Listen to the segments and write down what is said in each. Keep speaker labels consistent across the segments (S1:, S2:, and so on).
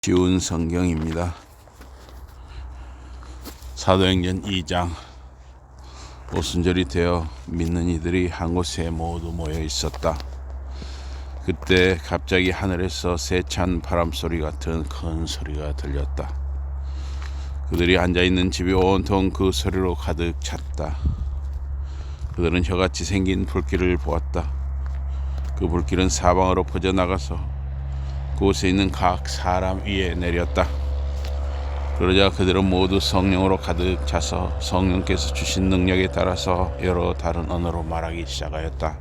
S1: 쉬운 성경입니다. 사도행전 2장. 오순절이 되어 믿는 이들이 한 곳에 모두 모여 있었다. 그때 갑자기 하늘에서 세찬 바람소리 같은 큰 소리가 들렸다. 그들이 앉아있는 집이 온통 그 소리로 가득 찼다. 그들은 혀같이 생긴 불길을 보았다. 그 불길은 사방으로 퍼져나가서 그곳에 있는 각 사람 위에 내렸다. 그러자 그들은 모두 성령으로 가득 차서 성령께서 주신 능력에 따라서 여러 다른 언어로 말하기 시작하였다.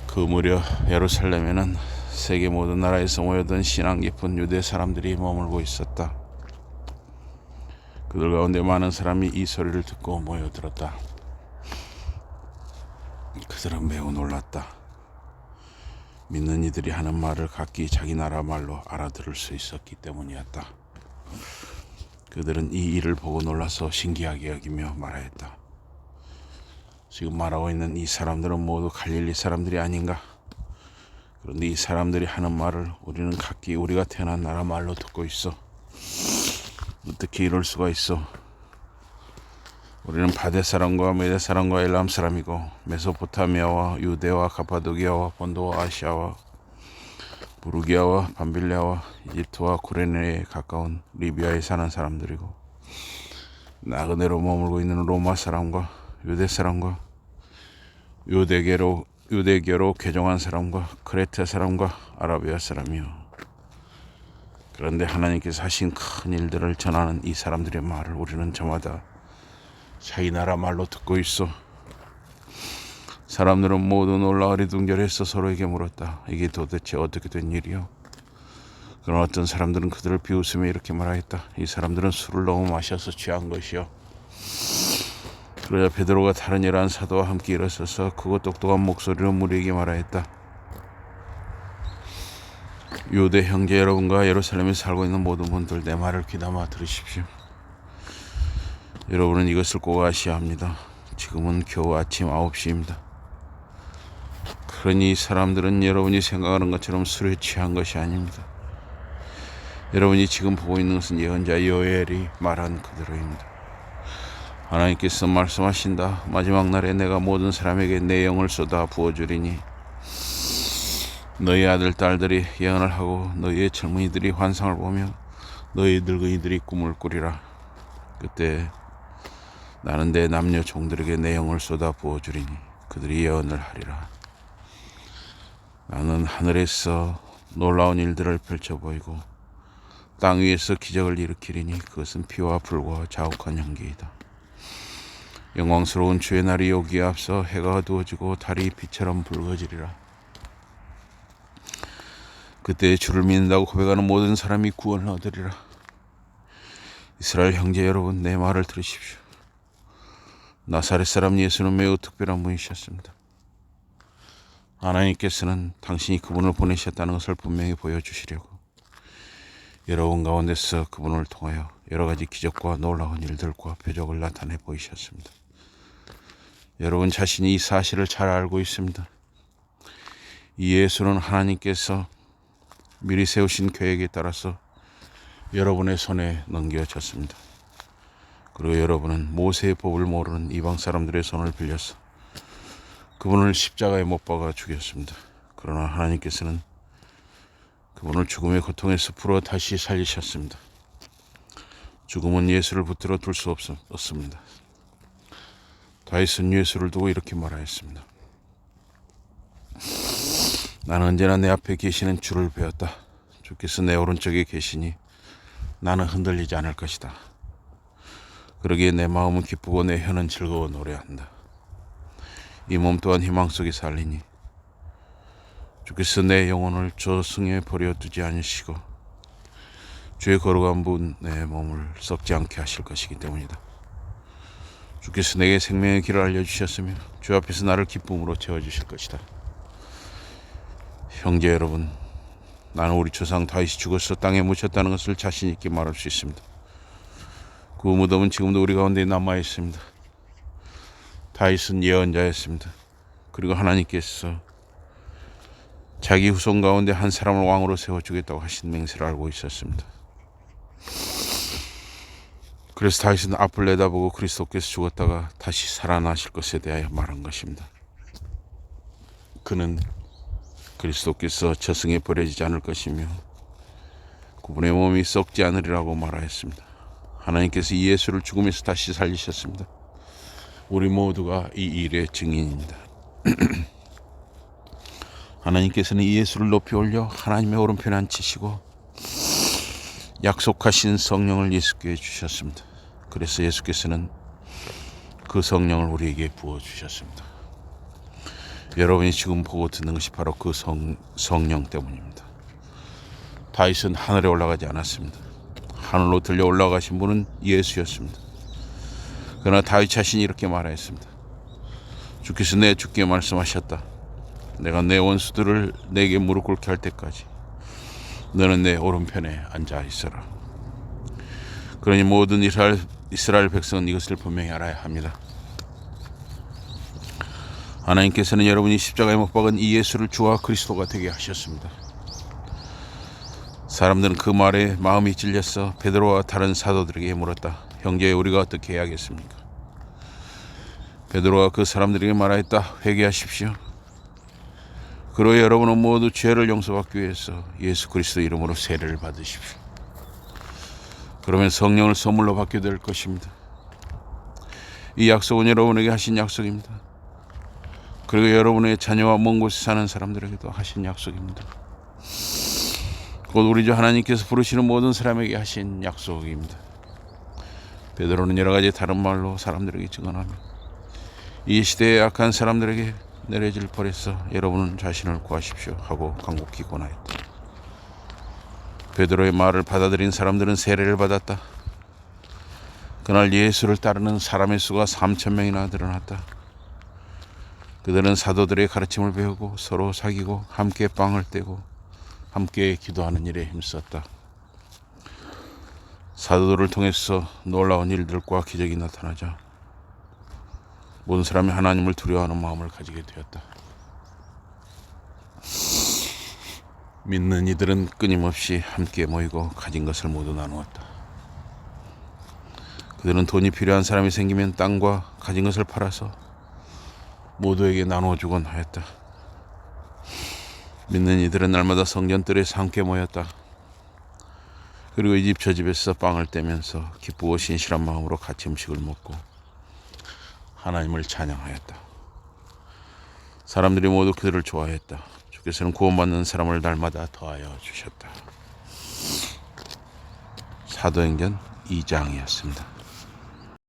S1: 그 무렵 예루살렘에는 세계 모든 나라에서 모여든 신앙 깊은 유대 사람들이 머물고 있었다. 그들 가운데 많은 사람이 이 소리를 듣고 모여들었다. 그들은 매우 놀랐다. 믿는 이들이 하는 말을 각기 자기 나라 말로 알아들을 수 있었기 때문이었다. 그들은 이 일을 보고 놀라서 신기하게 여기며 말하였다. 지금 말하고 있는 이 사람들은 모두 갈릴리 사람들이 아닌가? 그런데 이 사람들이 하는 말을 우리는 각기 우리가 태어난 나라 말로 듣고 있어. 어떻게 이럴 수가 있어? 우리는 바데 사람과 메데 사람과 엘람 사람이고 메소포타미아와 유대와 가파도기아와 본도와 아시아와 부르기아와 밤빌레아와 이집트와 구레네에 가까운 리비아에 사는 사람들이고 나그네로 머물고 있는 로마 사람과 유대 사람과 유대교로 개종한 사람과 크레테 사람과 아라비아 사람이요. 그런데 하나님께서 하신 큰 일들을 전하는 이 사람들의 말을 우리는 저마다 자기 나라 말로 듣고 있어. 사람들은 모두 놀라 어리둥절해서 서로에게 물었다. 이게 도대체 어떻게 된 일이요? 그런 어떤 사람들은 그들을 비웃으며 이렇게 말하였다. 이 사람들은 술을 너무 마셔서 취한 것이요. 그러자 베드로가 다른 11 사도와 함께 일어서서 크고 똑똑한 목소리로 무리에게 말하였다. 유대 형제 여러분과 예루살렘에 살고 있는 모든 분들, 내 말을 귀담아 들으십시오. 여러분은 이것을 꼭 아셔야 합니다. 지금은 겨우 아침 9시입니다. 그러니 이 사람들은 여러분이 생각하는 것처럼 술에 취한 것이 아닙니다. 여러분이 지금 보고 있는 것은 예언자 요엘이 말한 그대로입니다. 하나님께서 말씀하신다. 마지막 날에 내가 모든 사람에게 내 영을 쏟아 부어주리니 너희 아들 딸들이 예언을 하고 너희의 젊은이들이 환상을 보며 너희 늙은이들이 꿈을 꾸리라. 그때 나는 내 남녀 종들에게 내 영을 쏟아 부어주리니 그들이 예언을 하리라. 나는 하늘에서 놀라운 일들을 펼쳐 보이고 땅 위에서 기적을 일으키리니 그것은 피와 불과 자욱한 연기이다. 영광스러운 주의 날이 오기에 앞서 해가 어두워지고 달이 빛처럼 붉어지리라. 그때 주를 믿는다고 고백하는 모든 사람이 구원을 얻으리라. 이스라엘 형제 여러분, 내 말을 들으십시오. 나사렛 사람 예수는 매우 특별한 분이셨습니다. 하나님께서는 당신이 그분을 보내셨다는 것을 분명히 보여주시려고 여러분 가운데서 그분을 통하여 여러 가지 기적과 놀라운 일들과 표적을 나타내 보이셨습니다. 여러분 자신이 이 사실을 잘 알고 있습니다. 이 예수는 하나님께서 미리 세우신 계획에 따라서 여러분의 손에 넘겨졌습니다. 그리고 여러분은 모세의 법을 모르는 이방 사람들의 손을 빌려서 그분을 십자가에 못 박아 죽였습니다. 그러나 하나님께서는 그분을 죽음의 고통에서 풀어 다시 살리셨습니다. 죽음은 예수를 붙들어 둘 수 없습니다. 다윗은 예수를 두고 이렇게 말하였습니다. 나는 언제나 내 앞에 계시는 주를 배웠다. 주께서 내 오른쪽에 계시니 나는 흔들리지 않을 것이다. 그러기에 내 마음은 기쁘고 내 혀는 즐거워 노래한다. 이 몸 또한 희망 속에 살리니 주께서 내 영혼을 저승에 버려두지 않으시고 주의 거룩한 분 내 몸을 썩지 않게 하실 것이기 때문이다. 주께서 내게 생명의 길을 알려주셨으며 주 앞에서 나를 기쁨으로 채워주실 것이다. 형제 여러분, 나는 우리 조상 다윗이 죽어서 땅에 묻혔다는 것을 자신 있게 말할 수 있습니다. 그 무덤은 지금도 우리 가운데 남아 있습니다. 다윗은 예언자였습니다. 그리고 하나님께서 자기 후손 가운데 한 사람을 왕으로 세워주겠다고 하신 맹세를 알고 있었습니다. 그래서 다윗은 앞을 내다보고 그리스도께서 죽었다가 다시 살아나실 것에 대하여 말한 것입니다. 그는 그리스도께서 저승에 버려지지 않을 것이며 그분의 몸이 썩지 않으리라고 말하였습니다. 하나님께서 이 예수를 죽음에서 다시 살리셨습니다. 우리 모두가 이 일의 증인입니다. 하나님께서는 이 예수를 높이 올려 하나님의 오른편에 앉히시고 약속하신 성령을 예수께 주셨습니다. 그래서 예수께서는 그 성령을 우리에게 부어주셨습니다. 여러분이 지금 보고 듣는 것이 바로 그 성령 때문입니다. 다윗은 하늘에 올라가지 않았습니다. 하늘로 들려 올라가신 분은 예수였습니다. 그러나 다윗 자신이 이렇게 말하였습니다. 주께서 내 주께 말씀하셨다. 내가 내 원수들을 내게 무릎 꿇게 할 때까지 너는 내 오른편에 앉아 있어라. 그러니 모든 이스라엘 백성은 이것을 분명히 알아야 합니다. 하나님께서는 여러분이 십자가에 못 박은 이 예수를 주와 그리스도가 되게 하셨습니다. 사람들은 그 말에 마음이 찔려서 베드로와 다른 사도들에게 물었다. 형제, 우리가 어떻게 해야겠습니까? 베드로가 그 사람들에게 말하였다. 회개하십시오. 그로 여러분은 모두 죄를 용서받기 위해서 예수 그리스도 이름으로 세례를 받으십시오. 그러면 성령을 선물로 받게 될 것입니다. 이 약속은 여러분에게 하신 약속입니다. 그리고 여러분의 자녀와 먼 곳에 사는 사람들에게도 하신 약속입니다. 곧 우리 주 하나님께서 부르시는 모든 사람에게 하신 약속입니다. 베드로는 여러 가지 다른 말로 사람들에게 증언하며 이 시대의 악한 사람들에게 내려질 벌에서 여러분은 자신을 구하십시오 하고 간곡히 권하였다. 베드로의 말을 받아들인 사람들은 세례를 받았다. 그날 예수를 따르는 사람의 수가 3,000명이나 늘어났다. 그들은 사도들의 가르침을 배우고 서로 사귀고 함께 빵을 떼고 함께 기도하는 일에 힘썼다. 사도들을 통해서 놀라운 일들과 기적이 나타나자 모든 사람이 하나님을 두려워하는 마음을 가지게 되었다. 믿는 이들은 끊임없이 함께 모이고 가진 것을 모두 나누었다. 그들은 돈이 필요한 사람이 생기면 땅과 가진 것을 팔아서 모두에게 나누어주곤 하였다. 믿는 이들은 날마다 성전뜰에서 함께 모였다. 그리고 이 집 저 집에서 빵을 떼면서 기쁘고 신실한 마음으로 같이 음식을 먹고 하나님을 찬양하였다. 사람들이 모두 그들을 좋아했다. 주께서는 구원받는 사람을 날마다 더하여 주셨다. 사도행전 2장이었습니다.